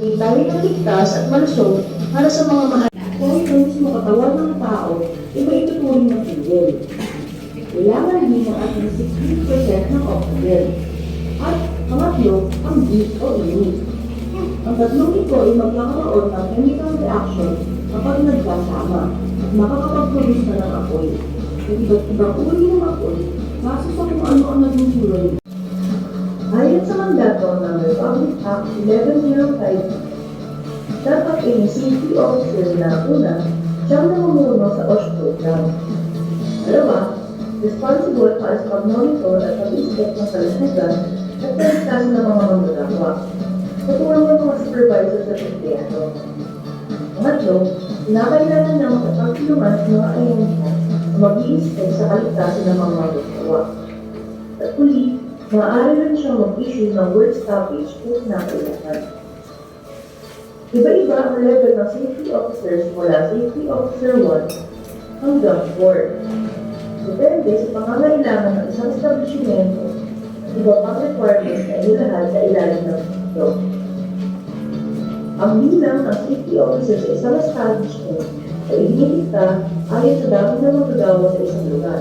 tayo ng ligtas at malusog para sa mga mahal. Kung ito mismo katawan ng tao, iba itutuloy ng fuel. Kailangan din ng at least 60% ng oxygen. At pangatlo, ang heat o init. Ang tatlong ito ay magkakaroon ng chemical reaction kapag nagkasama at makakapag-produce na ng apoy. At iba't ibang uri ng apoy, kaso sa kung ano ang nagsusuloy. Ayon sa mandato ng Republic Act 1105, dapat ay safety officer na una, siyang namumuno sa OSH program. Dalawa, responsible para sa pag-monitor at pag-inspect ng kalusugan at kaligtasan ng mga manggagawa. Katulong ng mga supervisor sa empleyado. Pangatlo, kinakailangan ng makapagtulungan ng mga ahensya na mag-i-inspect sa kaligtasan ng mga manggagawa. At huli, maaari rin siyang mag-issue ng work stoppage kung kinakailangan. Iba-iba ang level ng safety officers mula safety officer 1 hanggang 4. Depende sa pangangailangan ng isang establishmento at iba pang requirements na ilahad sa ilalim ng ito. Ang bilang ng safety officer sa isang establishment ay inilikta ayon sa dami ng magagawa sa isang lugar.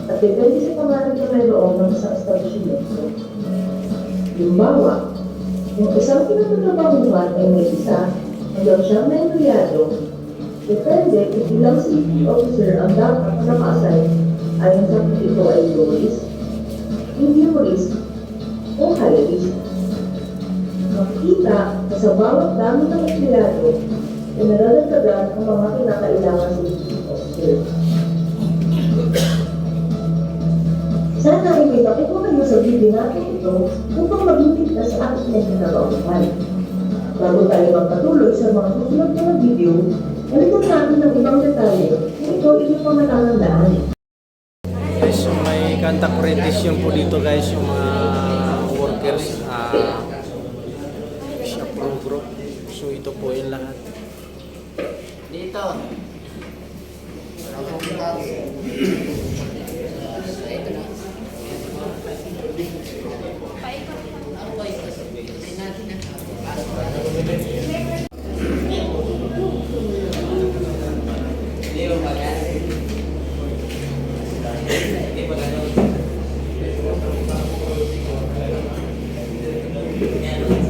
At depende sa pangalan na may loob ng isang establishmento. Halimbawa, kung isang pinagtatrabahuhan ay may isa hanggang siyang na empleyado, depende kung ilang safety officer ang dapat na naka-assign ayon sa kung ito ay low risk, medium risk, o high risk. Makikita na sa bawat dami ng empleyado ay nadadagdagan ang mga kinakailangan safety officer. Sana ay may nakukuha nyo sa video natin ito upang maging ligtas sa ating nagkakabahuhan. Bago tayo magpatuloy sa mga susunod na video, balikan natin ng ibang detalye kung ito inyong pang natatandaan. Guys, so may contact rendition po dito guys, yung mga workers siya pro group. So ito po yung lahat. Dito. Ayan.